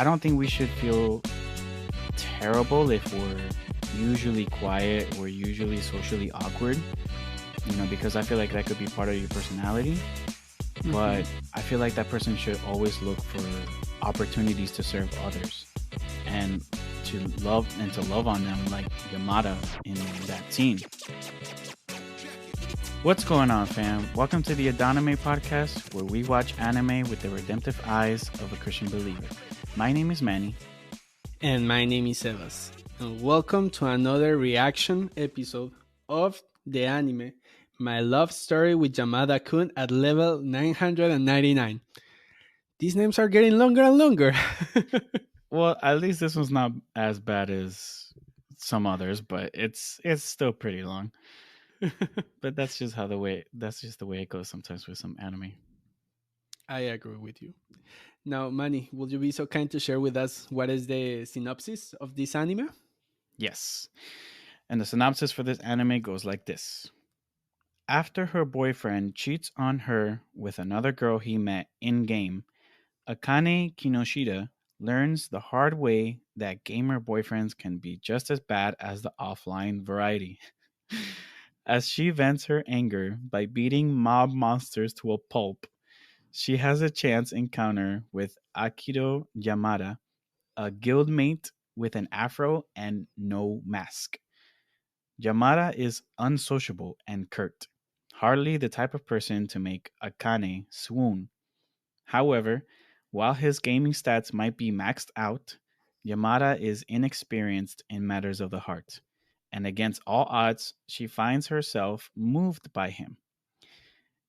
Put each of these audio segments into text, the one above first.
I don't think we should feel terrible if we're usually quiet, we're usually socially awkward, because I feel like that could be part of your personality. Hmm. But I feel like that person should always look for opportunities to serve others and to love on them like Yamada in that scene. What's going on, fam? Welcome to the Adonime podcast, where we watch anime with the redemptive eyes of a Christian believer. My name is Manny. And my name is Sebas. And welcome to another reaction episode of the anime My Love Story with Yamada-Kuhn at level 999. These names are getting longer and longer. Well, at least this one's not as bad as some others, but it's still pretty long. But that's just the way it goes sometimes with some anime. I agree with you. Now, Manny, would you be so kind to share with us what is the synopsis of this anime? Yes. And the synopsis for this anime goes like this. After her boyfriend cheats on her with another girl he met in game, Akane Kinoshita learns the hard way that gamer boyfriends can be just as bad as the offline variety. As she vents her anger by beating mob monsters to a pulp, she has a chance encounter with Akito Yamada, a guildmate with an afro and no mask. Yamada is unsociable and curt, hardly the type of person to make Akane swoon. However, while his gaming stats might be maxed out, Yamada is inexperienced in matters of the heart, and against all odds, she finds herself moved by him.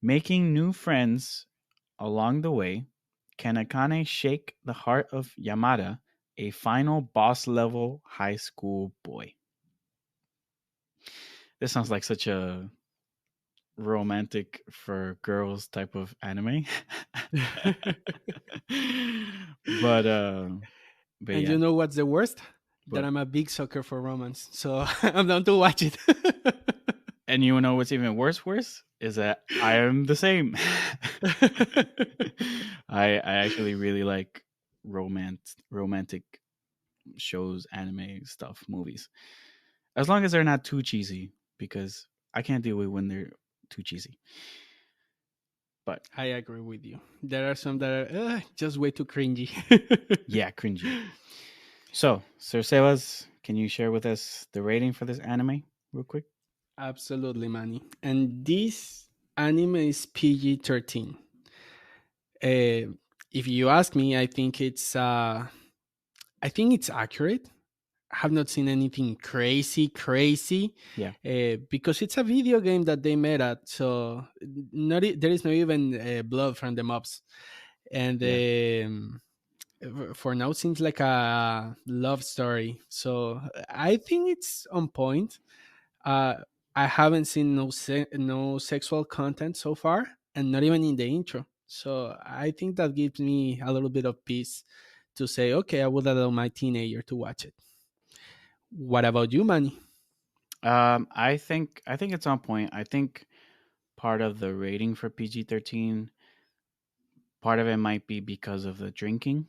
Making new friends along the way, can Akane shake the heart of Yamada, a final boss level high school boy? This sounds like such a romantic for girls type of anime. but uh but And yeah, you know what's the worst? That but I'm a big sucker for romance, so I'm down to watch it. and you know what's even worse is that I am the same. I actually really like romantic shows, anime stuff, movies. As long as they're not too cheesy, because I can't deal with when they're too cheesy. But I agree with you. There are some that are just way too cringy. yeah, cringy. So, Sir Sebas, can you share with us the rating for this anime real quick? Absolutely, Manny. And this anime is PG-13. Uh, if you ask me, I think it's accurate. I have not seen anything crazy, Yeah, because it's a video game that they made at. So there is no even blood from the mobs, and yeah. for now seems like a love story. So I think it's on point. uh I haven't seen no sexual content so far, and not even in the intro. So I think that gives me a little bit of peace to say, okay, I would allow my teenager to watch it. What about you, Manny? I think it's on point. I think part of the rating for PG-13, part of it might be because of the drinking.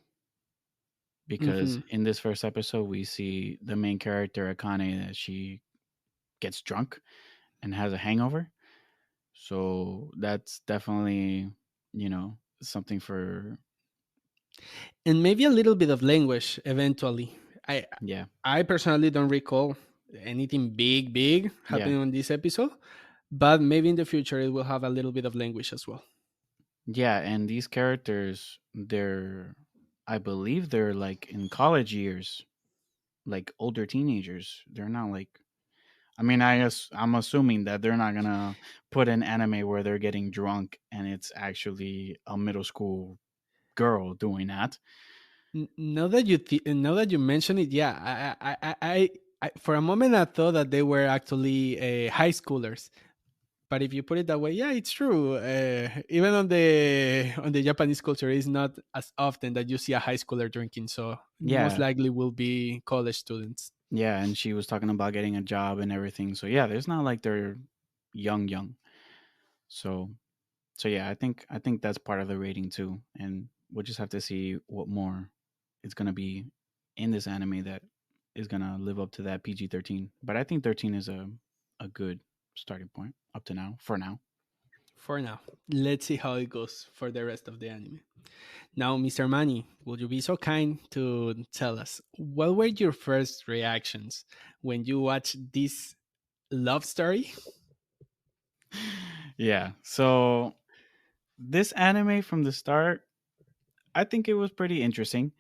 Because Hmm. in this first episode, we see the main character Akane that she gets drunk and has a hangover. So that's definitely, something for And maybe a little bit of language eventually. I yeah, I personally don't recall anything big yeah, happening on this episode, but maybe in the future it will have a little bit of language as well. yeah. And these characters, I believe they're like in college years, like older teenagers. They're not like. I mean, I'm assuming that they're not gonna put an anime where they're getting drunk and it's actually a middle school girl doing that. Now that you mention it, yeah, for a moment I thought that they were actually high schoolers. But if you put it that way, yeah, it's true. Even on the Japanese culture, it's not as often that you see a high schooler drinking. So most Yeah, likely will be college students. yeah, and she was talking about getting a job and everything. So yeah, there's not like they're young. So so yeah, I think that's part of the rating too, and we'll just have to see what more it's gonna be in this anime that is gonna live up to that PG-13. But I think 13 is a good starting point up to now. For now, For now, let's see how it goes for the rest of the anime. Now, Mr. Manny, would you be so kind to tell us what were your first reactions when you watched this love story? yeah. So this anime from the start, I think it was pretty interesting.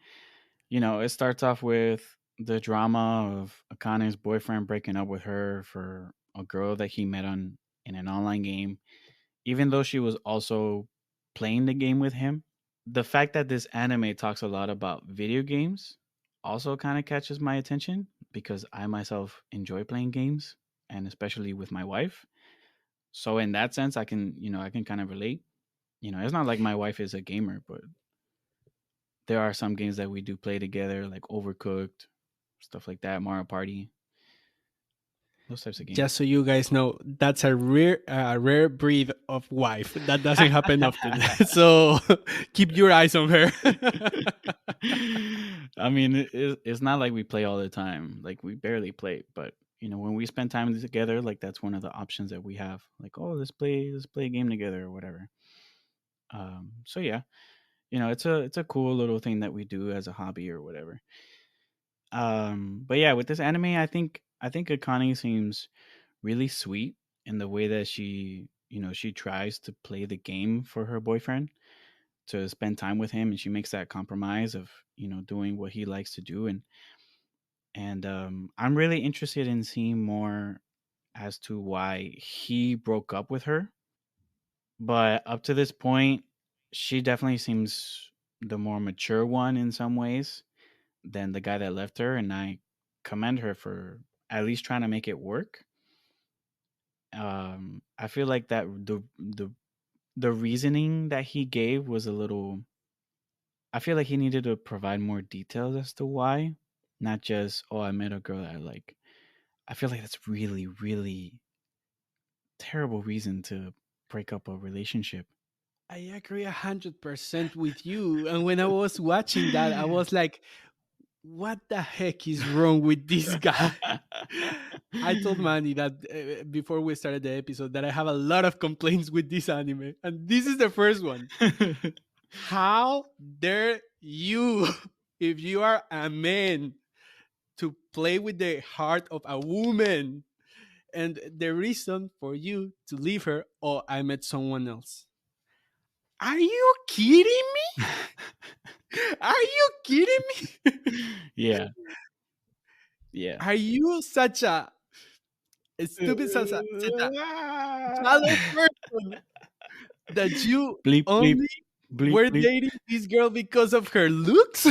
It starts off with the drama of Akane's boyfriend breaking up with her for a girl that he met on in an online game, even though she was also playing the game with him. The fact that this anime talks a lot about video games also kind of catches my attention because I myself enjoy playing games and especially with my wife. So in that sense, I can kind of relate. It's not like my wife is a gamer, but there are some games that we do play together, like Overcooked, stuff like that, Mario Party, those types of Just games. so you guys know, that's a rare breed of wife. That doesn't happen often. So keep your eyes on her. I mean, it's not like we play all the time. Like we barely play, but when we spend time together, like that's one of the options that we have. Like, oh, let's play a game together or whatever. So yeah, it's a cool little thing that we do as a hobby or whatever. But yeah, with this anime, I think Akane seems really sweet in the way that she tries to play the game for her boyfriend to spend time with him, and she makes that compromise of doing what he likes to do, and I'm really interested in seeing more as to why he broke up with her. But up to this point, she definitely seems the more mature one in some ways than the guy that left her, and I commend her for at least trying to make it work. I feel like that the reasoning that he gave was a little. I feel like he needed to provide more details as to why, not just oh I met a girl that I like. I feel like that's really really terrible reason to break up a relationship. I agree 100% with you. And when I was watching that, I was like, what the heck is wrong with this guy? I told Manny that before we started the episode that I have a lot of complaints with this anime, and this is the first one. How dare you, if you are a man, to play with the heart of a woman? And the reason for you to leave her, oh, I met someone else. Are you kidding me? Are you kidding me? Yeah, yeah. Are you such a stupid, such a shallow person that you Bleep bleep only bleep were bleep. dating this girl because of her looks?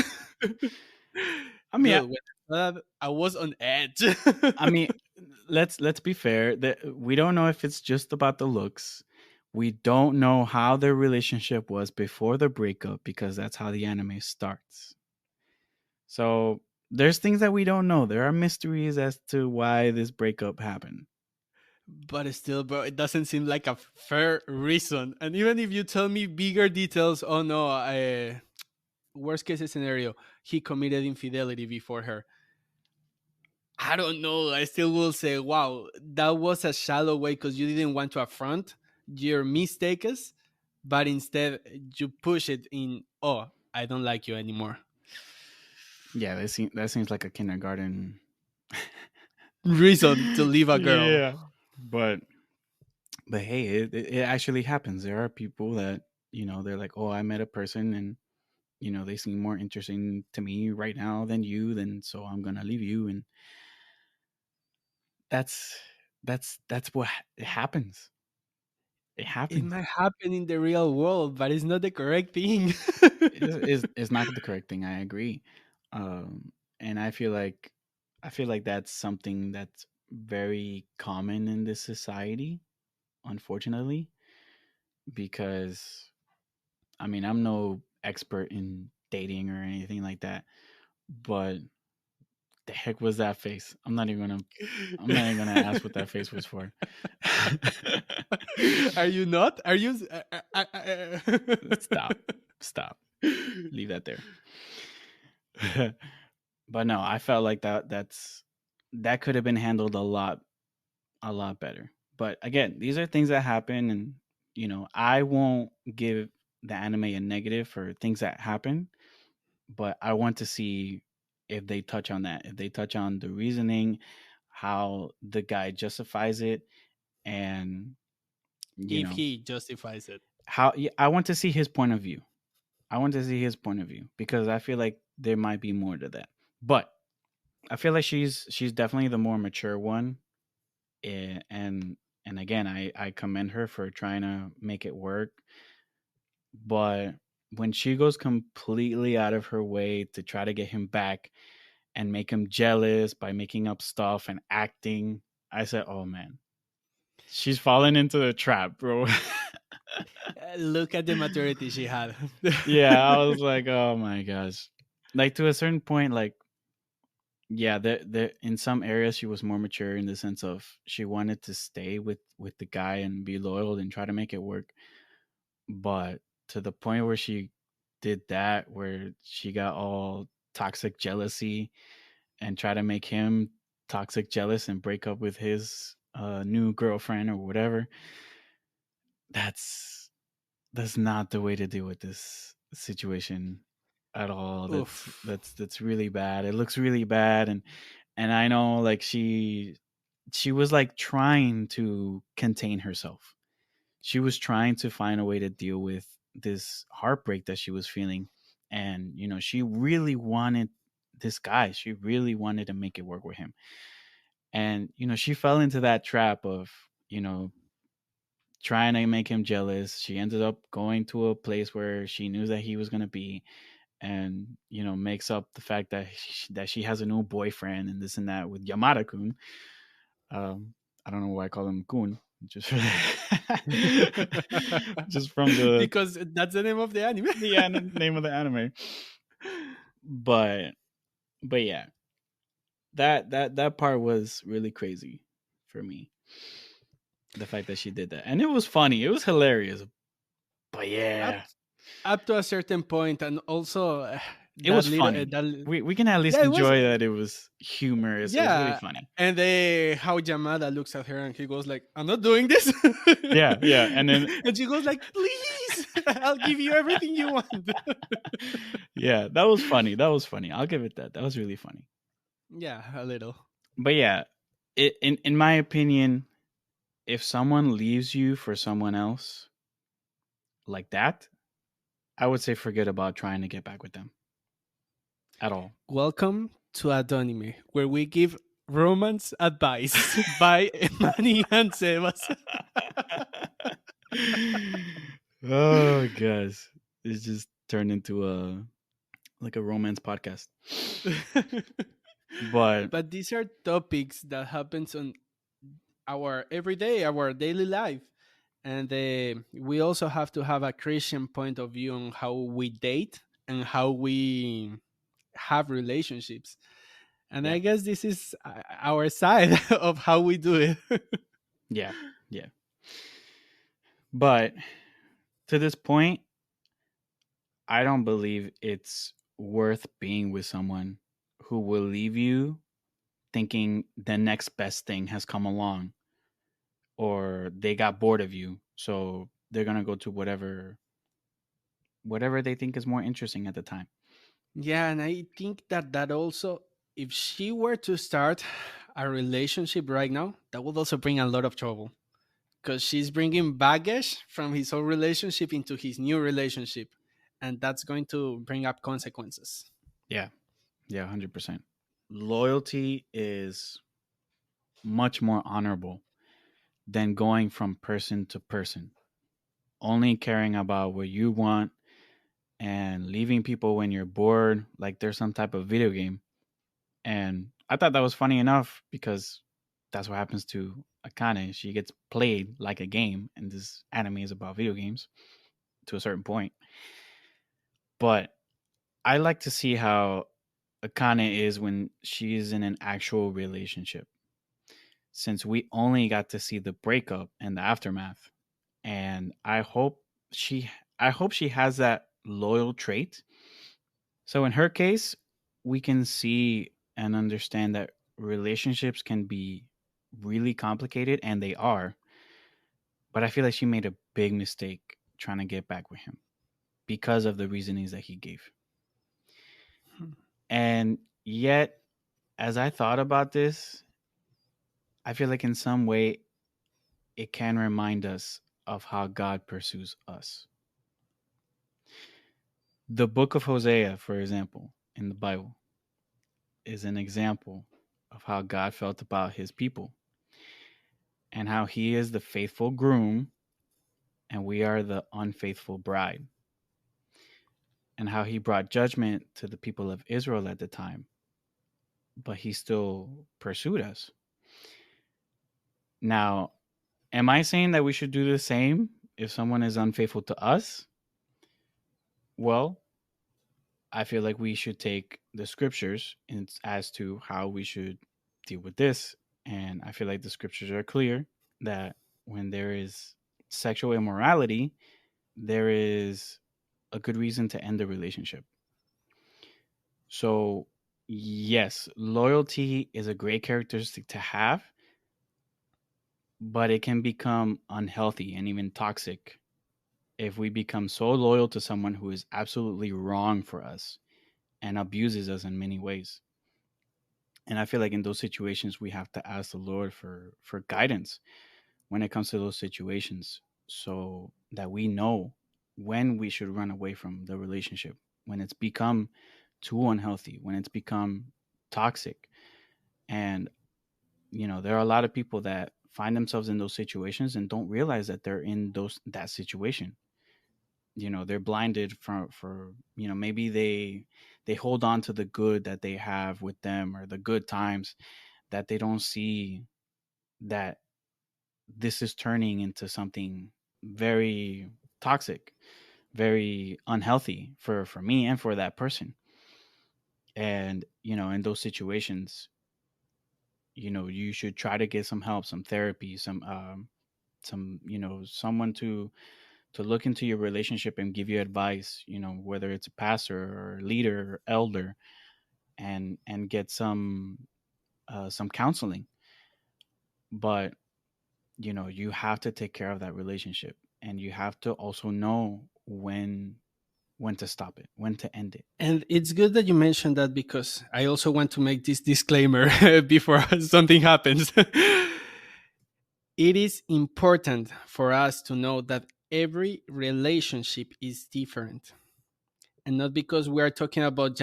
I mean, Dude, when I saw that, I was on edge. I mean, let's be fair. That we don't know if it's just about the looks. We don't know how their relationship was before the breakup because that's how the anime starts. So there's things that we don't know. There are mysteries as to why this breakup happened. But still, bro, it doesn't seem like a fair reason. And even if you tell me bigger details, oh no, worst case scenario, he committed infidelity before her. I don't know. I still will say, wow, that was a shallow way because you didn't want to affront your mistakes, but instead you push it in, oh, I don't like you anymore. Yeah, that seems like a kindergarten. Reason to leave a girl. Yeah, but hey, it actually happens. There are people that they're like, oh, I met a person and they seem more interesting to me right now than you, then so I'm gonna leave you, and that's that's what it happens. It It happens. might happen in the real world, but it's not the correct thing. Is not the correct thing. I agree, and I feel like that's something that's very common in this society, unfortunately, because I mean I'm no expert in dating or anything like that, but the heck was that face? I'm not even gonna ask what that face was for. Are you not? Are you? Stop. Stop. Leave that there. But no, I felt like that could have been handled a lot better. But again, these are things that happen, and I won't give the anime a negative for things that happen, but I want to see if they touch on that, if they touch on the reasoning, how the guy justifies it, and you If know he justifies it. how. Yeah, I want to see his point of view. I want to see his point of view because I feel like there might be more to that. But I feel like she's definitely the more mature one, and again, I commend her for trying to make it work. But when she goes completely out of her way to try to get him back and make him jealous by making up stuff and acting, I said, "Oh man, she's fallen into the trap, bro." Look at the maturity she had. Yeah, I was like, "Oh my gosh." Like to a certain point, like yeah, there in some areas she was more mature in the sense of she wanted to stay with the guy and be loyal and try to make it work. But to the point where she did that, where she got all toxic jealousy and try to make him toxic jealous and break up with his new girlfriend or whatever, that's that's not the way to deal with this situation at all. That's Oof. that's that's really bad. It looks really bad, and I know like she was like trying to contain herself. She was trying to find a way to deal with this heartbreak that she was feeling, and she really wanted this guy. She really wanted to make it work with him, and she fell into that trap of trying to make him jealous. She ended up going to a place where she knew that he was going to be, and makes up the fact that she has a new boyfriend and this and that with Yamada-Kuhn. I don't know why I call him Kun. Just just from the Because that's the name of the anime. name of the anime. But yeah, that part was really crazy for me. The fact that she did that, and it was funny. It was hilarious. But up yeah, up to a certain point, and also it that was little funny. that We can at least yeah, it was. enjoy that it was humorous. It was really Yeah, funny. and they how Yamada looks at her and he goes like, "I'm not doing this," Yeah, yeah, and then and she goes like, "Please, I'll give you everything you want." yeah, that was funny. That was funny. I'll give it that. That was really funny. Yeah, a little. But yeah, in my opinion, if someone leaves you for someone else like that, I would say forget about trying to get back with them at all. Welcome to Adonime, where we give romance advice by Manny and Sebas. Oh gosh, it's just turned into a like a romance podcast. But But these are topics that happens on our everyday, our daily life, and we also have to have a Christian point of view on how we date and how we have relationships. And yeah, I guess this is our side of how we do it. yeah, yeah. But to this point, I don't believe it's worth being with someone who will leave you thinking the next best thing has come along or they got bored of you. So they're going to go to whatever they think is more interesting at the time. Yeah, and I think that also, if she were to start a relationship right now, that would also bring a lot of trouble because she's bringing baggage from his old relationship into his new relationship, and that's going to bring up consequences. Yeah. Yeah, 100%. Loyalty is much more honorable than going from person to person, only caring about what you want and leaving people when you're bored, like there's some type of video game. And I thought that was funny enough because that's what happens to Akane. She gets played like a game, and this anime is about video games to a certain point. But I like to see how Akane is when she's in an actual relationship, since we only got to see the breakup and the aftermath. And she I hope she has that loyal trait. So in her case, we can see and understand that relationships can be really complicated, and they are. But I feel like she made a big mistake trying to get back with him because of the reasonings that he gave. And yet, as I thought about this, I feel like in some way it can remind us of how God pursues us. The book of Hosea, for example, in the Bible, is an example of how God felt about his people and how he is the faithful groom and we are the unfaithful bride, and how he brought judgment to the people of Israel at the time, but he still pursued us. Now, am I saying that we should do the same if someone is unfaithful to us? Well, I feel like we should take the scriptures as to how we should deal with this. And I feel like the scriptures are clear that when there is sexual immorality, there is a good reason to end the relationship. So, yes, loyalty is a great characteristic to have, but it can become unhealthy and even toxic if we become so loyal to someone who is absolutely wrong for us and abuses us in many ways. And I feel like in those situations we have to ask the Lord for guidance when it comes to those situations, so that we know when we should run away from the relationship, when it's become too unhealthy, when it's become toxic. And there are a lot of people that find themselves in those situations and don't realize that they're in that situation. They're blinded for maybe they hold on to the good that they have with them, or the good times, that they don't see that this is turning into something very toxic, very unhealthy for me and for that person. And in those situations, you should try to get some help, some therapy, some someone to look into your relationship and give you advice, whether it's a pastor or leader or elder, and get some counseling. But you have to take care of that relationship, and you have to also know when to stop it, when to end it. And it's good that you mentioned that, because I also want to make this disclaimer before something happens. It is important for us to know that every relationship is different. And not because we are talking about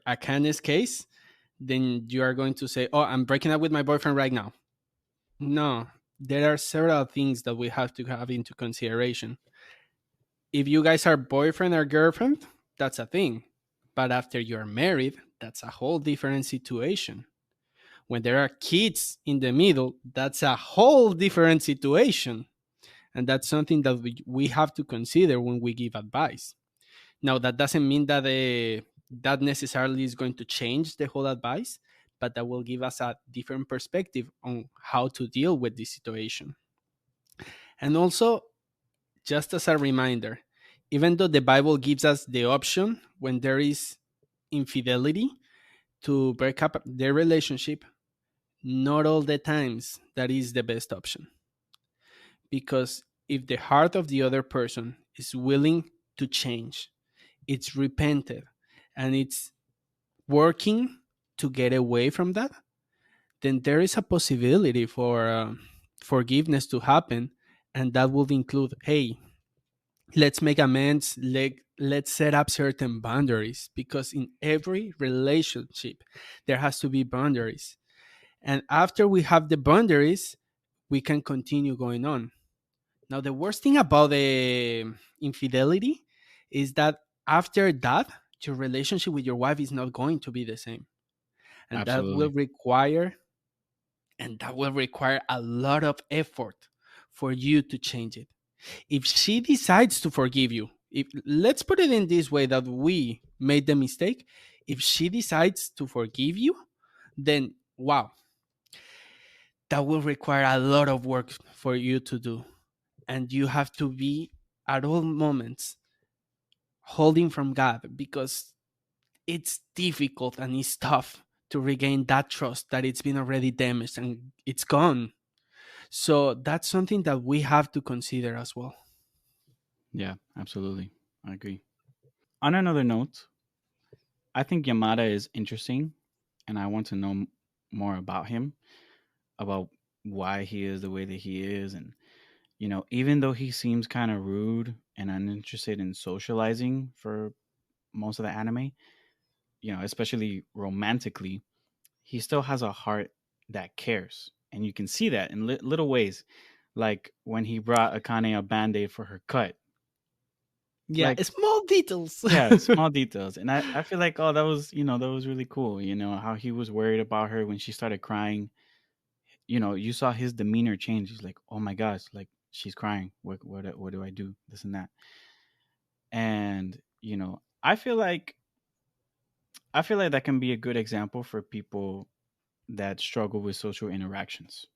Akane's case, then you are going to say, "Oh, I'm breaking up with my boyfriend right now." No, there are several things that we have to have into consideration. If you guys are boyfriend or girlfriend, that's a thing. But after you're married, that's a whole different situation. When there are kids in the middle, that's a whole different situation. And that's something that we have to consider when we give advice. Now, that doesn't mean that that necessarily is going to change the whole advice, but that will give us a different perspective on how to deal with this situation. And also, just as a reminder, even though the Bible gives us the option when there is infidelity to break up the relationship, not all the times that is the best option. Because if the heart of the other person is willing to change, it's repented, and it's working to get away from that, then there is a possibility for forgiveness to happen. And that would include, hey, let's make amends, let's set up certain boundaries, because in every relationship there has to be boundaries. And after we have the boundaries, we can continue going on. Now, the worst thing about the infidelity is that after that, your relationship with your wife is not going to be the same. And that will Absolutely. require a lot of effort for you to change it. If she decides to forgive you, if let's put it in this way, that we made the mistake, if she decides to forgive you, then wow, that will require a lot of work for you to do. And you have to be at all moments holding from God, because it's difficult and it's tough to regain that trust that it's been already damaged and it's gone. So that's something that we have to consider as well. Yeah, absolutely. I agree. On another note, I think Yamada is interesting, and I want to know more about him, about why he is the way that he is, and even though he seems kind of rude and uninterested in socializing for most of the anime, especially romantically, he still has a heart that cares, and you can see that in little ways, like when he brought Akane a band-aid for her cut. Yeah, Like, small details. yeah, small details. And I feel like, oh, that was really cool. How he was worried about her when she started crying. You saw his demeanor change. He's like, oh my gosh, like she's crying. What do I do? This and that. And I feel like that can be a good example for people that struggle with social interactions.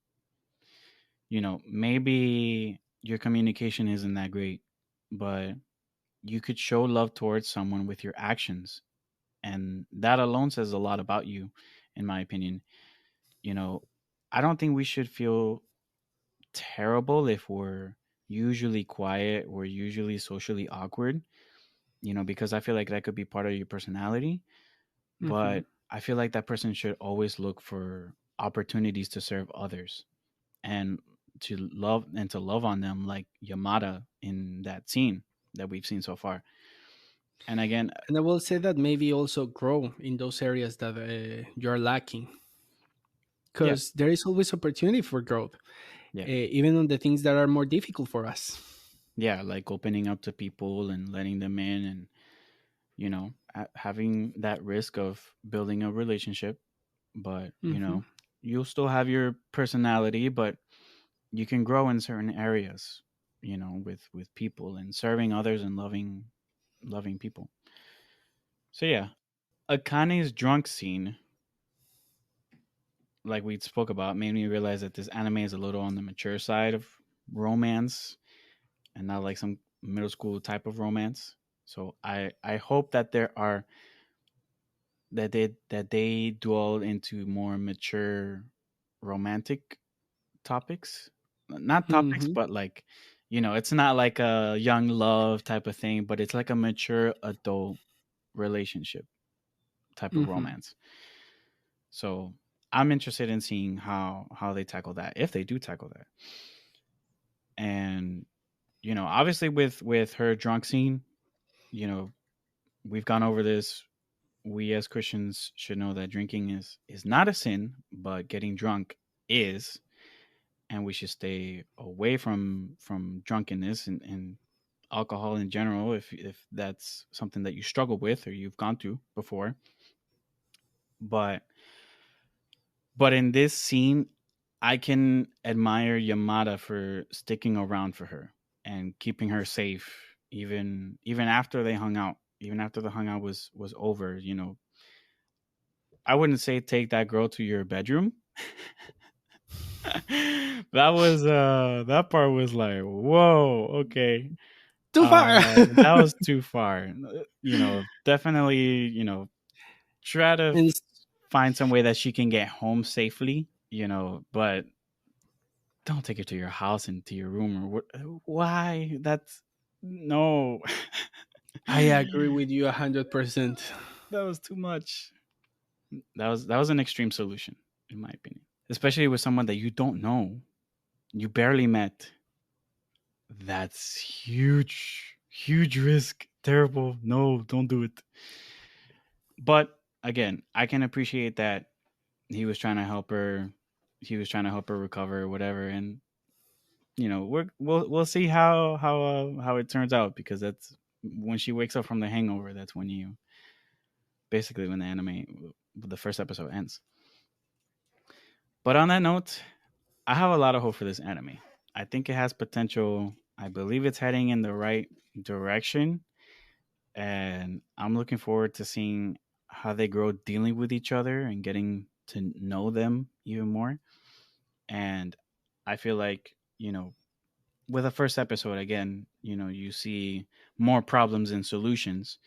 Maybe your communication isn't that great, but you could show love towards someone with your actions, and that alone says a lot about you, in my opinion. you know I don't think we should feel terrible if we're usually quiet, we're usually socially awkward, because I feel like that could be part of your personality. Hmm. But I feel like that person should always look for opportunities to serve others, and to love on them, like Yamada in that scene that we've seen so far. And again, And I will say that maybe also grow in those areas that you're lacking, yeah, because there is always opportunity for growth, yeah, even on the things that are more difficult for us. yeah, like opening up to people and letting them in, and having that risk of building a relationship. But Hmm. you'll still have your personality, but you can grow in certain areas, with people and serving others and loving people. So yeah, Akane's drunk scene, like we spoke about, made me realize that this anime is a little on the mature side of romance, and not like some middle school type of romance. So I hope that they dwell into more mature romantic topics. Not topics, Hmm. but like, it's not like a young love type of thing, but it's like a mature adult relationship type of Hmm. romance. So I'm interested in seeing how they tackle that, if they do tackle that. And obviously with her drunk scene, you know, we've gone over this. We as Christians should know that drinking is not a sin, but getting drunk is, and we should stay away from drunkenness and alcohol in general, if that's something that you struggle with or you've gone through before. But in this scene, I can admire Yamada for sticking around for her and keeping her safe, even after they hung out, even after the hangout was over. I wouldn't say take that girl to your bedroom. That part was like, whoa, okay. Too far. That was too far. Definitely, try to And find some way that she can get home safely, but don't take her to your house and to your room, or what. Why? That's no. I agree with you 100%. That was too much. That was an extreme solution, in my opinion, especially with someone that you don't know, you barely met. That's huge, huge risk. Terrible. No, don't do it. But again, I can appreciate that he was trying to help her. He was trying to help her recover, whatever. And we'll see how it turns out, because that's when she wakes up from the hangover. That's when you basically when the first episode ends. But on that note, I have a lot of hope for this anime. I think it has potential. I believe it's heading in the right direction, and I'm looking forward to seeing how they grow dealing with each other and getting to know them even more. And I feel like, with the first episode, again, you see more problems and solutions,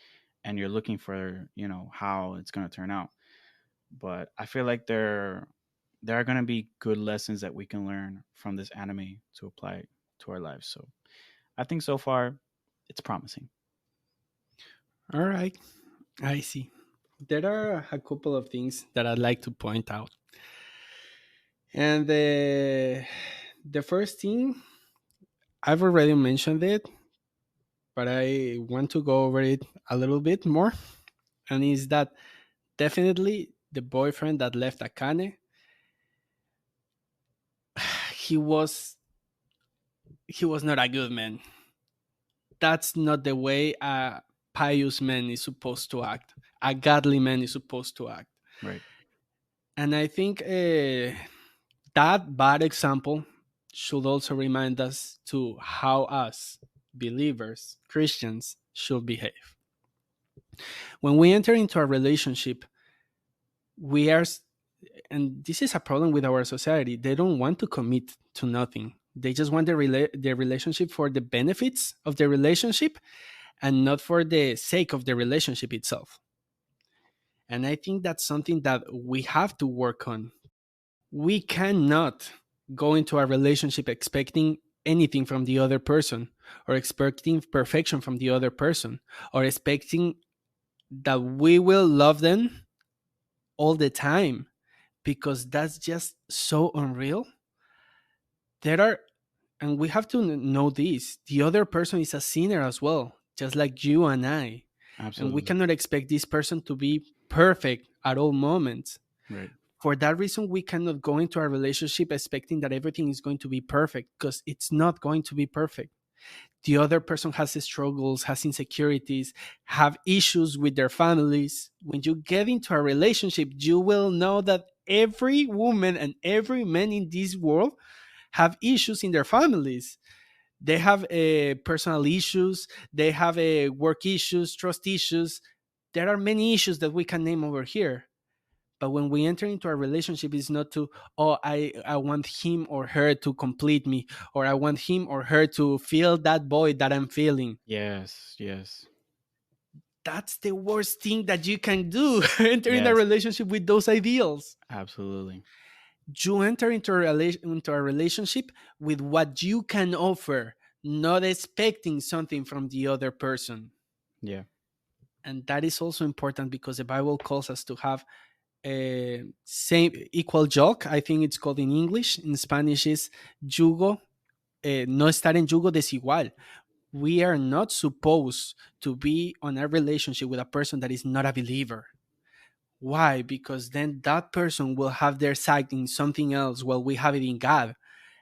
and you're looking for, how it's going to turn out. But I feel like there are going to be good lessons that we can learn from this anime to apply to our lives. So I think so far it's promising. All right, I see. There are a couple of things that I'd like to point out. And the first thing, I've already mentioned it, but I want to go over it a little bit more. And is that definitely the boyfriend that left Akane, he was he was not a good man. That's not the way a pious man is supposed to act. A godly man is supposed to act. Right. And I think that bad example should also remind us to how us believers, Christians, should behave. When we enter into a relationship, we are, and this is a problem with our society. They don't want to commit to nothing. They just want the relationship for the benefits of the relationship and not for the sake of the relationship itself. And I think that's something that we have to work on. We cannot go into a relationship expecting anything from the other person, or expecting perfection from the other person, or expecting that we will love them all the time, because that's just so unreal. There are, and we have to know this, the other person is a sinner as well, just like you and I. And we Absolutely. cannot expect this person to be perfect at all moments. Right. For that reason, we cannot go into a relationship expecting that everything is going to be perfect, because it's not going to be perfect. The other person has struggles, has insecurities, have issues with their families. When you get into a relationship, you will know that every woman and every man in this world have issues in their families. They have personal issues, they have work issues, trust issues. There are many issues that we can name over here. But when we enter into a relationship, it's not to, oh, I want him or her to complete me, or I want him or her to feel that void that I'm feeling. Yes. Yes. That's the worst thing that you can do. Enter in a Yes. relationship with those ideals. Absolutely. You enter into a relationship with what you can offer, not expecting something from the other person. Yeah. And that is also important, because the Bible calls us to have same equal yoke. I think it's called in English. In Spanish is yugo, no estar en yugo desigual. We are not supposed to be on a relationship with a person that is not a believer. Why? Because then that person will have their sight in something else while we have it in God.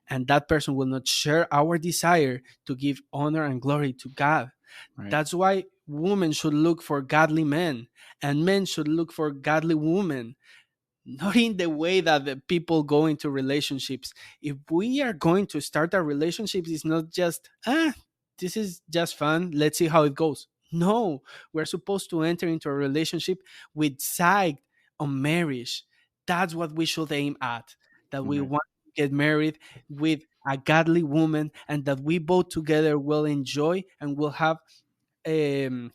And that person will not share our desire to give honor and glory to God. Right. That's why women should look for godly men and men should look for godly women, not in the way that the people go into relationships. If we are going to start a relationship, it's not just, this is just fun, let's see how it goes. No, we're supposed to enter into a relationship with sight on marriage. That's what we should aim at. That we Right. want to get married with a godly woman, and that we both together will enjoy and will have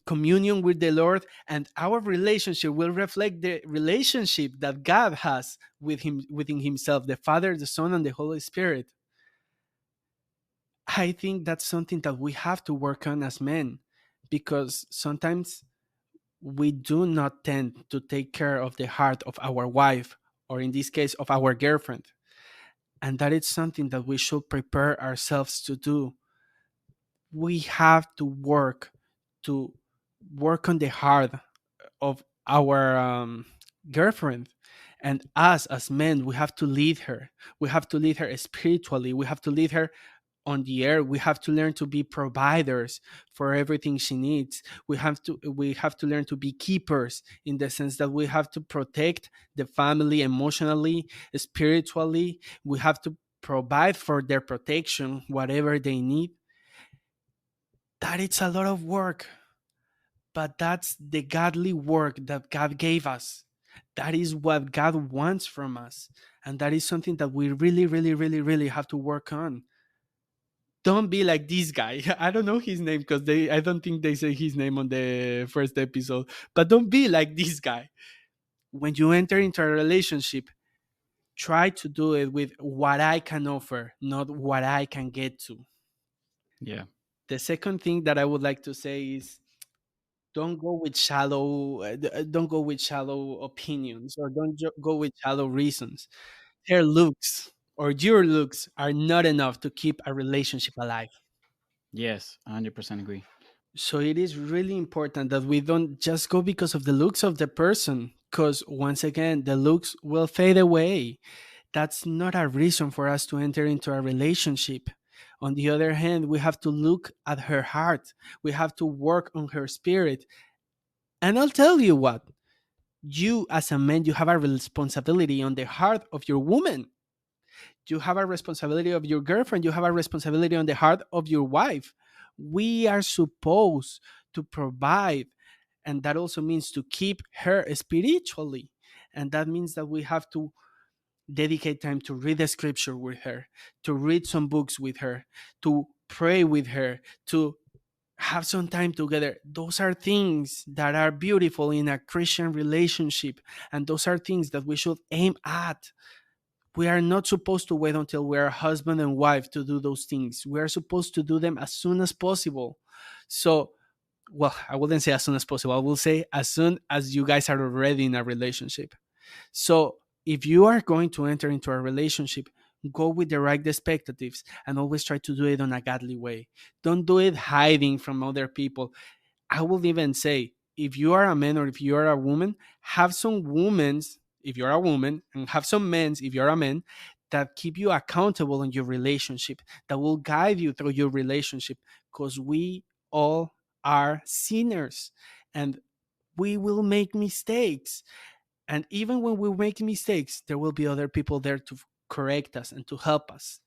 communion with the Lord, and our relationship will reflect the relationship that God has with Him, within Himself, the Father, the Son, and the Holy Spirit. I think that's something that we have to work on as men, because sometimes we do not tend to take care of the heart of our wife, or in this case, of our girlfriend. And that is something that we should prepare ourselves to do. We have to work on the heart of our girlfriend. And us as men, we have to lead her. We have to lead her spiritually. We have to lead her on the air. We have to learn to be providers for everything she needs. We have to learn to be keepers, in the sense that we have to protect the family emotionally, spiritually. We have to provide for their protection, whatever they need. That it's a lot of work, but that's the godly work that God gave us. That is what God wants from us. And that is something that we really, really, really, really have to work on. Don't be like this guy. I don't know his name because I don't think they say his name on the first episode. But don't be like this guy. When you enter into a relationship, try to do it with what I can offer, not what I can get to. Yeah. The second thing that I would like to say is don't go with shallow opinions, or go with shallow reasons. Their looks or your looks are not enough to keep a relationship alive. Yes, 100% agree. So it is really important that we don't just go because of the looks of the person, because once again, the looks will fade away. That's not a reason for us to enter into a relationship. On the other hand, we have to look at her heart, we have to work on her spirit. And I'll tell you what, you as a man, you have a responsibility on the heart of your woman. You have a responsibility of your girlfriend. You have a responsibility on the heart of your wife. We are supposed to provide, and that also means to keep her spiritually. And that means that we have to dedicate time to read the scripture with her, to read some books with her, to pray with her, to have some time together. Those are things that are beautiful in a Christian relationship. And those are things that we should aim at. We are not supposed to wait until we are husband and wife to do those things. We are supposed to do them as soon as possible. So, well, I wouldn't say as soon as possible. I will say as soon as you guys are already in a relationship. So, if you are going to enter into a relationship, go with the right expectatives and always try to do it on a godly way. Don't do it hiding from other people. I will even say, if you are a man or if you are a woman, have some women's if you're a woman, and have some men's if you're a man, that keep you accountable in your relationship, that will guide you through your relationship, because we all are sinners and we will make mistakes. And even when we make mistakes, there will be other people there to correct us and to help us.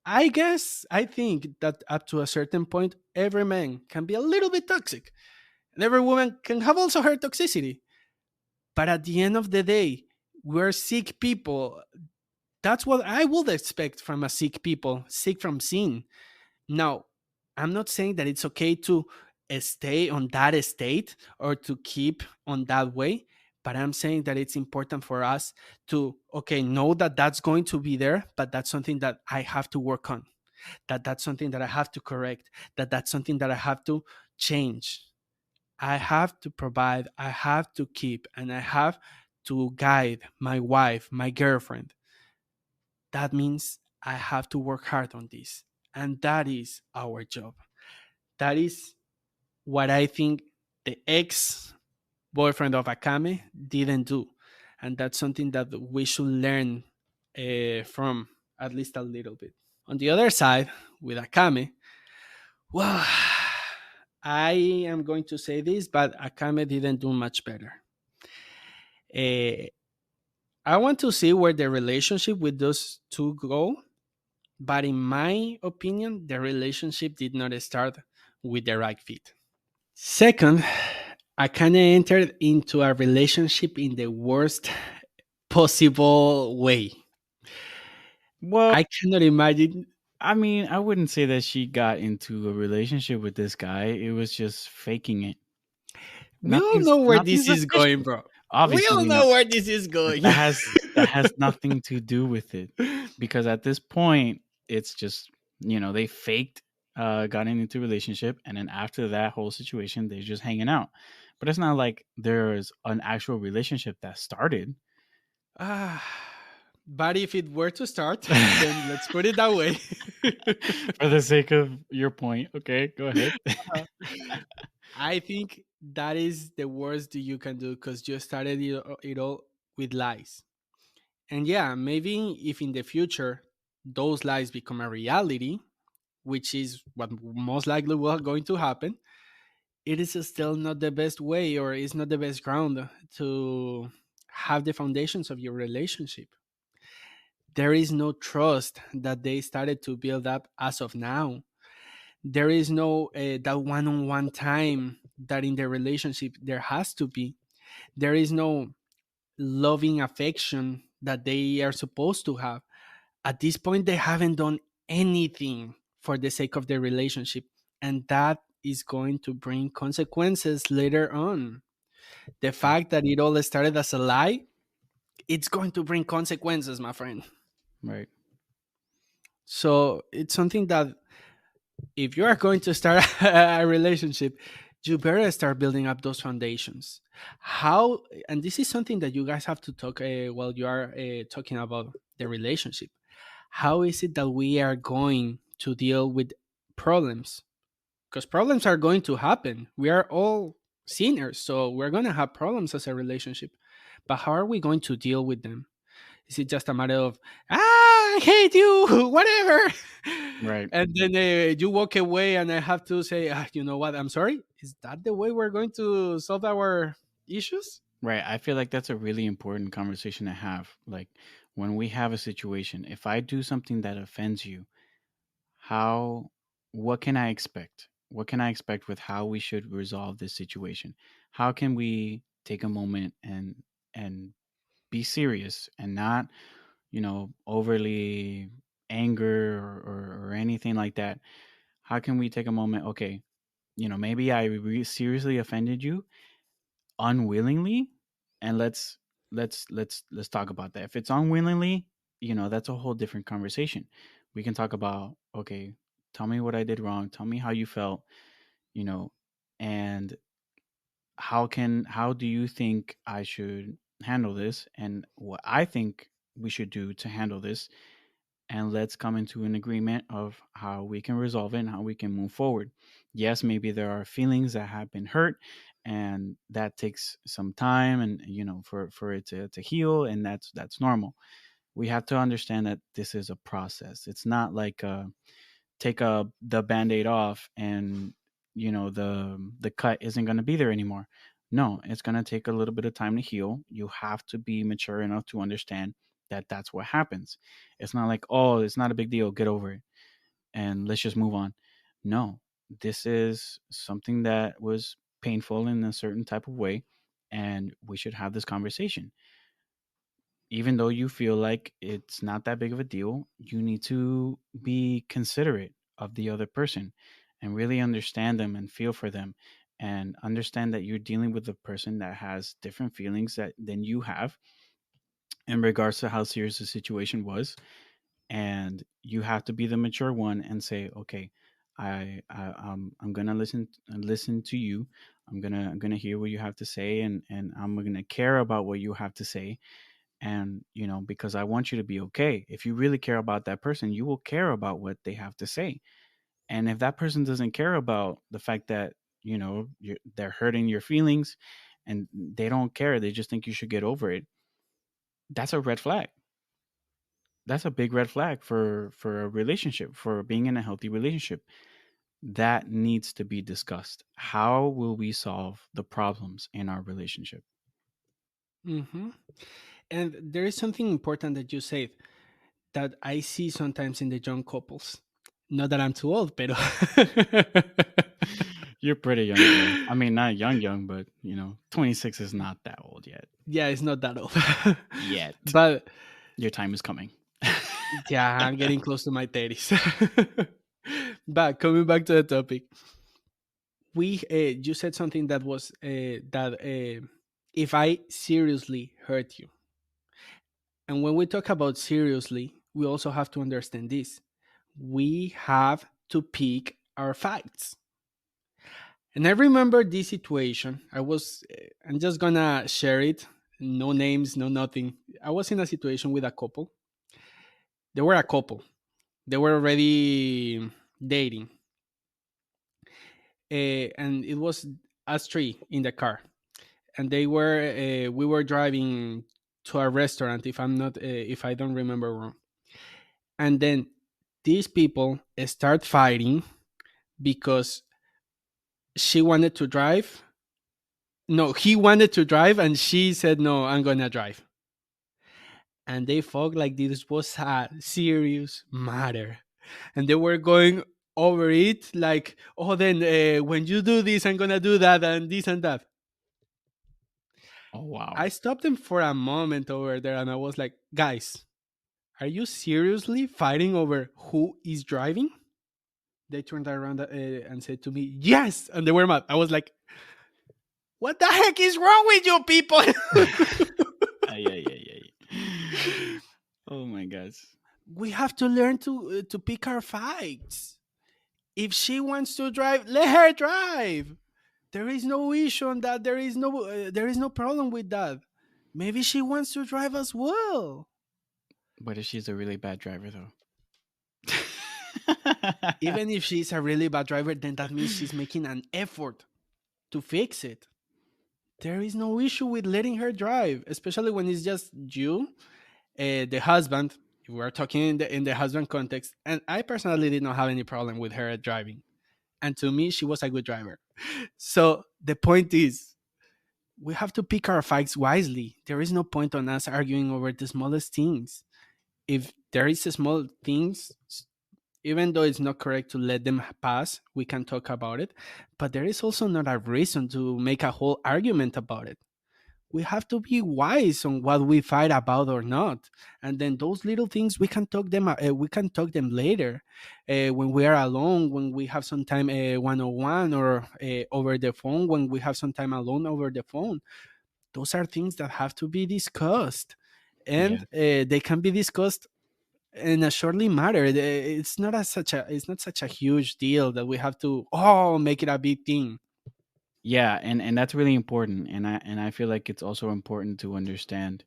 I think that up to a certain point, every man can be a little bit toxic, and every woman can have also her toxicity. But at the end of the day, we're sick people. That's what I would expect from a sick people, sick from sin. Now, I'm not saying that it's okay to stay on that state or to keep on that way, but I'm saying that it's important for us to, okay, know that that's going to be there, but that's something that I have to work on, that that's something that I have to correct, that that's something that I have to change. I have to provide, I have to keep, and I have to guide my wife, my girlfriend. That means I have to work hard on this. And that is our job. That is what I think the ex boyfriend of Akame didn't do. And that's something that we should learn from at least a little bit. On the other side, with Akame, well, I am going to say this, but Akame didn't do much better. Uh, I want to see where the relationship with those two go, but in my opinion, the relationship did not start with the right fit. Second, I kind of entered into a relationship in the worst possible way. Well, I cannot imagine. I mean, I wouldn't say that she got into a relationship with this guy. It was just faking it. We all know where this Nothing's is going, official. bro. We Obviously, all we know. know where this is But going. that has nothing to do with it, because at this point, it's just, they faked gotten into a relationship, and then after that whole situation, they're just hanging out. But it's not like there's an actual relationship that started. Ah, but if it were to start, then let's put it that way. For the sake of your point, okay, go ahead. I think that is the worst that you can do because you started it all with lies. And yeah, maybe if in the future those lies become a reality, which is what most likely will going to happen, it is still not the best way or it's not the best ground to have the foundations of your relationship. There is no trust that they started to build up as of now. There is no that one-on-one time that in the relationship there has to be. There is no loving affection that they are supposed to have. At this point, they haven't done anything for the sake of the relationship, and that is going to bring consequences later on. The Right. fact that it all started as a lie, it's going to bring consequences, my friend. Right. So it's something that if you are going to start a relationship, you better start building up those foundations. How, and this is something that you guys have to talk while you are talking about the relationship. How is it that we are going to deal with problems? Because problems are going to happen. We are all sinners, so we're going to have problems as a relationship. But how are we going to deal with them? Is it just a matter of, I hate you, whatever? Right. And then you walk away, and I have to say, you know what, I'm sorry? Is that the way we're going to solve our issues? Right. I feel like that's a really important conversation to have. Like when we have a situation, if I do something that offends you, how what can I expect? What can I expect with how we should resolve this situation? How can we take a moment and be serious and not, overly anger or anything like that? How can we take a moment? Okay, maybe I seriously offended you unwillingly, and let's talk about that. If it's unwillingly, that's a whole different conversation. We can talk about, okay, tell me what I did wrong, tell me how you felt, you know and how do you think I should handle this, and what I think we should do to handle this, and let's come into an agreement of how we can resolve it and how we can move forward. Yes, maybe there are feelings that have been hurt, and that takes some time, and for it to heal, and that's normal. We have to understand that this is a process. It's not like take the band-aid off and the cut isn't going to be there anymore. No, it's going to take a little bit of time to heal. You have to be mature enough to understand that that's what happens. It's not like, oh, it's not a big deal, get over it and let's just move on. No, this is something that was painful in a certain type of way, and we should have this conversation. Even though you feel like it's not that big of a deal, you need to be considerate of the other person and really understand them and feel for them, and understand that you're dealing with a person that has different feelings than you have in regards to how serious the situation was. And you have to be the mature one and say, okay, I'm gonna listen to you. I'm gonna hear what you have to say, and I'm gonna care about what you have to say. And because I want you to be okay. If you really care about that person, you will care about what they have to say. And if that person doesn't care about the fact that they're hurting your feelings, and they don't care, they just think you should get over it, that's a red flag. That's a big red flag for a relationship, for being in a healthy relationship. That needs to be discussed. How will we solve the problems in our relationship? Hmm. And there is something important that you said that I see sometimes in the young couples. Not that I'm too old, pero You're pretty young, though. I mean, not young, but 26 is not that old yet. yeah, it's not that old. Yet. But Your time is coming. yeah, I'm getting close to my 30s. But coming back to the topic, we you said something that was that if I seriously hurt you, and when we talk about seriously, we also have to understand this. We have to pick our facts. And I remember this situation. I'm just gonna share it. No names, no nothing. I was in a situation with a couple. They were a couple. They were already dating. And it was us three in the car. And we were driving to a restaurant, if I don't remember wrong. And then these people start fighting because she wanted to drive. No, he wanted to drive, and she said, "No, I'm gonna drive." And they felt like this was a serious matter, and they were going over it like, "Oh, then when you do this, I'm gonna do that and this and that." Oh, wow. I stopped them for a moment over there, and I was like, "Guys, are you seriously fighting over who is driving?" they turned around and said to me, "Yes," and they were mad. I was like, "What the heck is wrong with you people?" Ay, ay, ay, ay. Oh my gosh. We have to learn to pick our fights. If she wants to drive, let her drive. There is no issue on that. There is no problem with that. Maybe she wants to drive as well. What if she's a really bad driver though? Even if she's a really bad driver, then that means she's making an effort to fix it. There is no issue with letting her drive, especially when it's just you, the husband. If we are talking in the husband context, and I personally did not have any problem with her driving, and to me, she was a good driver. So the point is, we have to pick our fights wisely. There is no point on us arguing over the smallest things. If there is a small things, even though it's not correct to let them pass, we can talk about it. But there is also not a reason to make a whole argument about it. We have to be wise on what we fight about or not, and then those little things we can talk them later, when we are alone, when we have some time, one-on-one, or over the phone, when we have some time alone over the phone. Those are things that have to be discussed, and Yeah. they can be discussed in a shortly matter. It's not such a huge deal that we have to make it a big thing. Yeah, and that's really important, and I feel like it's also important to understand,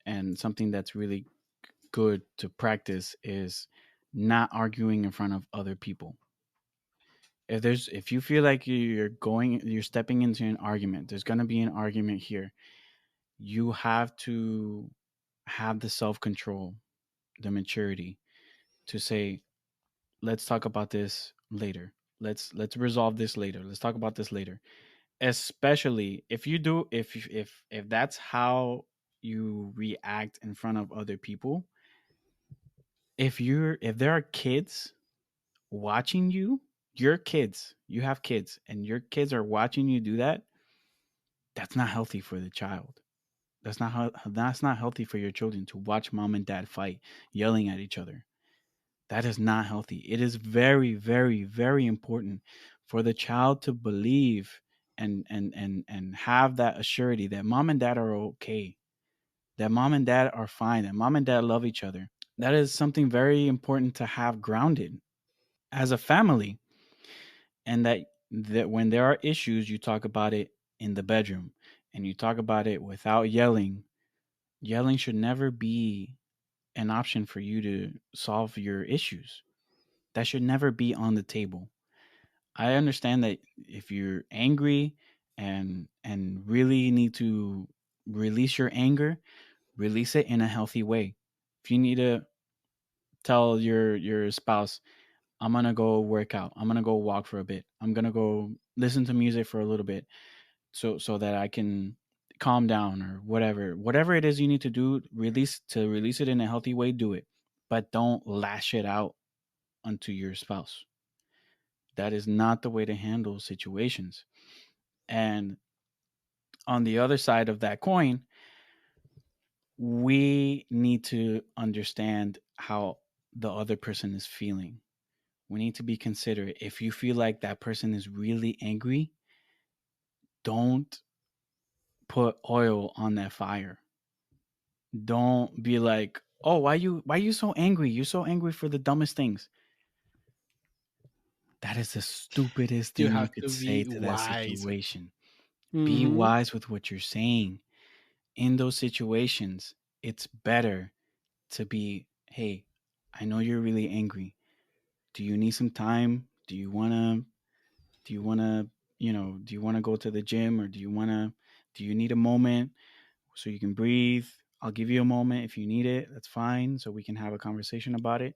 and something that's really good to practice is not arguing in front of other people. If you feel like you're stepping into an argument, there's going to be an argument here. You have to have the self-control, the maturity to say, let's talk about this later. Let's resolve this later. Let's talk about this later. Especially if you do if that's how you react in front of other people. If there are kids watching you, your kids, you have kids and your kids are watching you do that, that's not healthy for the child. That's not healthy for your children to watch mom and dad fight, yelling at each other. That is not healthy. It is very, very, very important for the child to believe and have that assurity that mom and dad are okay, that mom and dad are fine, that mom and dad love each other. That is something very important to have grounded as a family, and that when there are issues, you talk about it in the bedroom and you talk about it without yelling. Yelling should never be an option for you to solve your issues. That should never be on the table. I understand that if you're angry and really need to release your anger, release it in a healthy way. If you need to tell your spouse, I'm gonna go work out, I'm gonna go walk for a bit, I'm gonna go listen to music for a little bit, so that I can calm down, or whatever it is you need to do, release it in a healthy way, do it. But don't lash it out onto your spouse. That is not the way to handle situations. And on the other side of that coin, we need to understand how the other person is feeling. We need to be considerate. If you feel like that person is really angry, don't put oil on that fire. Don't be like, "Oh, why you so angry? You're so angry for the dumbest things." That is the stupidest You thing you have could to say be to that wise. situation. Be Hmm. wise with what you're saying. In those situations, it's better to be, "Hey, I know you're really angry. Do you need some time? Do you want to do you want to go to the gym, or do you need a moment so you can breathe? I'll give you a moment if you need it. That's fine. So we can have a conversation about it.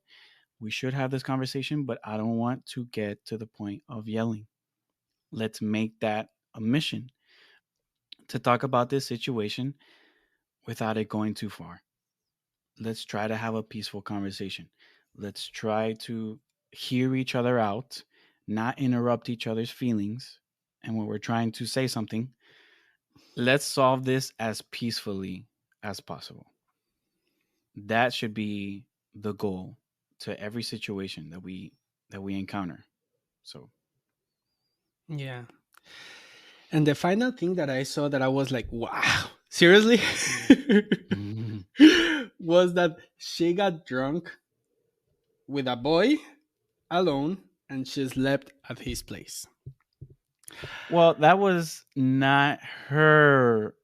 We should have this conversation, but I don't want to get to the point of yelling. Let's make that a mission to talk about this situation without it going too far. Let's try to have a peaceful conversation. Let's try to hear each other out, not interrupt each other's feelings. And when we're trying to say something, let's solve this as peacefully as possible. That should be the goal to every situation that we encounter. So, Yeah. And the final thing that I saw that I was like, wow, seriously? mhm. Was that she got drunk with a boy alone and she slept at his place. Well, that was not her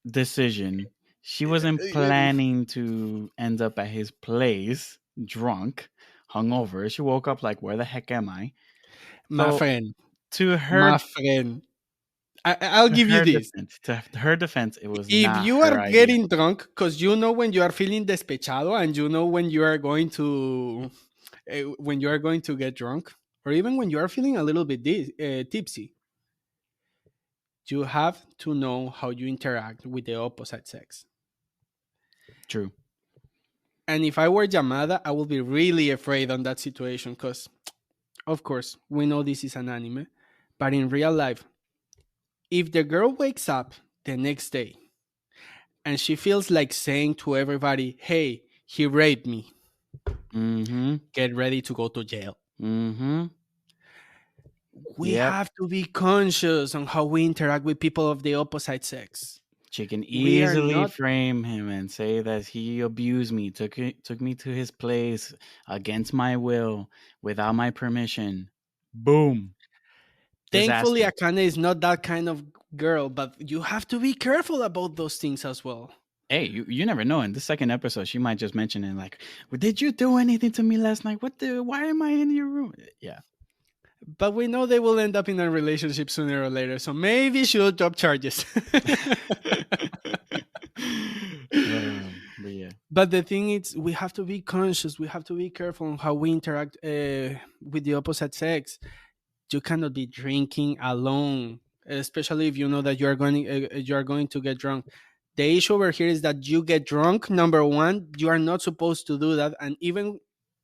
decision. She wasn't planning to end up at his place drunk, hungover. She woke up like, where the heck am I? My So friend, to my her friend, I'll give you this. to her defense, it was If not you are her idea. getting drunk, because you know when you are feeling despechado and you know when you are going to when you are going to get drunk, or even when you are feeling a little bit tipsy, you have to know how you interact with the opposite sex. True. And if I were Yamada, I would be really afraid on that situation because, of course, we know this is an anime, but in real life, if the girl wakes up the next day and she feels like saying to everybody, hey, he raped me, Mm-hmm. get ready to go to jail. Mm-hmm. We Yep. have to be conscious on how we interact with people of the opposite sex. She can We are easily not, frame him and say that he abused me, took me to his place against my will, without my permission. Boom. thankfully, Disaster. Akane is not that kind of girl, but you have to be careful about those things as well. Hey, you never know. In the second episode, she might just mention it like, "Well, did you do anything to me last night? What the? Why am I in your room?" Yeah. But we know they will end up in a relationship sooner or later, so maybe she'll drop charges. But yeah, But the thing is, we have to be conscious. We have to be careful on how we interact with the opposite sex. You cannot be drinking alone, especially if you know that you are going to get drunk. The issue over here is that you get drunk. Number one, you are not supposed to do that, and even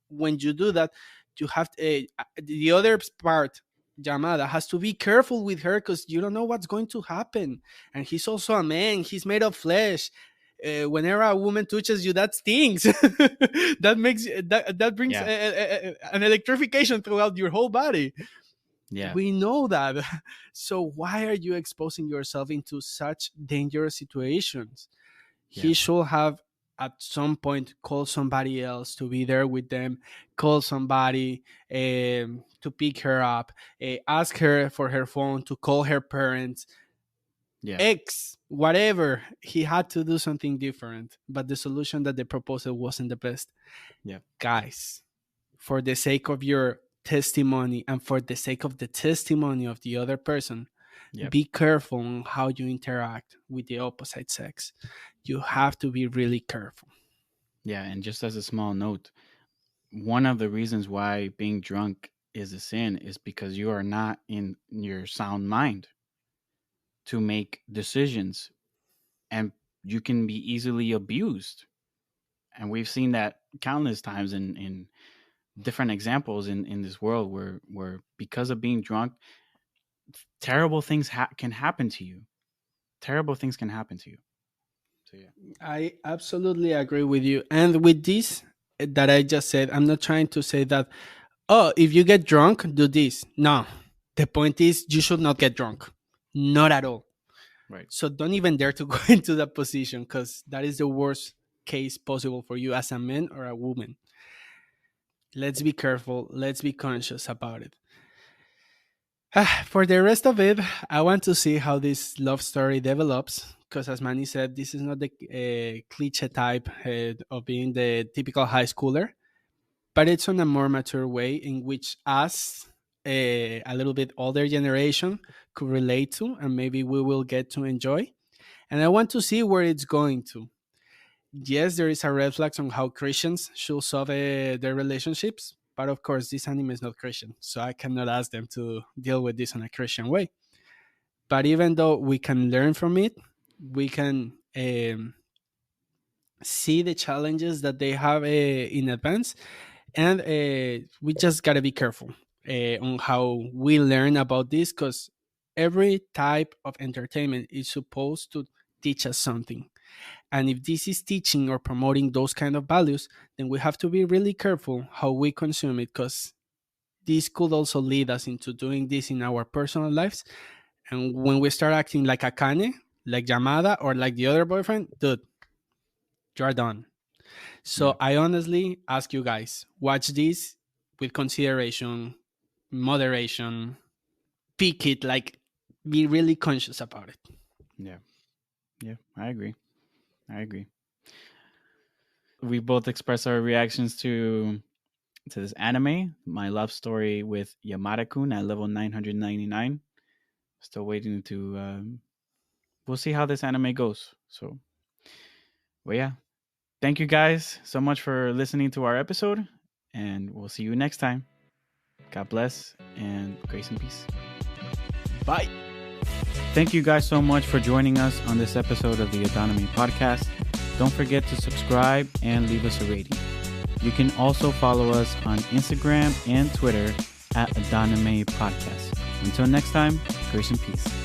when you do that, you have the other part. Yamada has to be careful with her because you don't know what's going to happen. And he's also a man. He's made of flesh. Whenever a woman touches you, that stings. That brings yeah, an electrification throughout your whole body. yeah, We know that. So why are you exposing yourself into such dangerous situations? yeah, He should have at some point call somebody else to be there with them, call somebody to pick her up, ask her for her phone, to call her parents, yeah, X, whatever. He had to do something different, but the solution that they proposed wasn't the best. yeah, Guys, for the sake of your testimony and for the sake of the testimony of the other person, yeah, be careful on how you interact with the opposite sex. You have to be really careful. yeah. And just as a small note, one of the reasons why being drunk is a sin is because you are not in your sound mind to make decisions, and you can be easily abused. And we've seen that countless times in different examples in this world where because of being drunk, terrible things can happen to you. Terrible things can happen to you. So yeah. I absolutely agree with you. And with this that I just said, I'm not trying to say that, oh, if you get drunk, do this. No. The point is, you should not get drunk. Not at all. Right. So don't even dare to go into that position because that is the worst case possible for you as a man or a woman. Let's be careful. Let's be conscious about it. For the rest of it, I want to see how this love story develops. Because, as Manny said, this is not the cliche type of being the typical high schooler, but it's on a more mature way in which us, a little bit older generation, could relate to, and maybe we will get to enjoy. And I want to see where it's going to. Yes, there is a red flag on how Christians should solve their relationships, but of course, this anime is not Christian, so I cannot ask them to deal with this in a Christian way. But even though we can learn from it, we can see the challenges that they have in advance, and we just gotta be careful on how we learn about this because every type of entertainment is supposed to teach us something. And if this is teaching or promoting those kind of values, then we have to be really careful how we consume it because this could also lead us into doing this in our personal lives. And when we start acting like Akane, like Yamada, or like the other boyfriend, dude, you're done. Yeah. So I honestly ask you guys, watch this with consideration, moderation, pick it, like be really conscious about it. Yeah. Yeah. I agree. I agree. We both express our reactions to this anime, my love story with Yamada-Kuhn at level 999. Still waiting to. We'll see how this anime goes. So, well, yeah. Thank you guys so much for listening to our episode, and we'll see you next time. God bless and grace and peace. Bye. Thank you guys so much for joining us on this episode of the Adonime podcast. Don't forget to subscribe and leave us a rating. You can also follow us on Instagram and Twitter at Adonime Podcast. Until next time, grace and peace.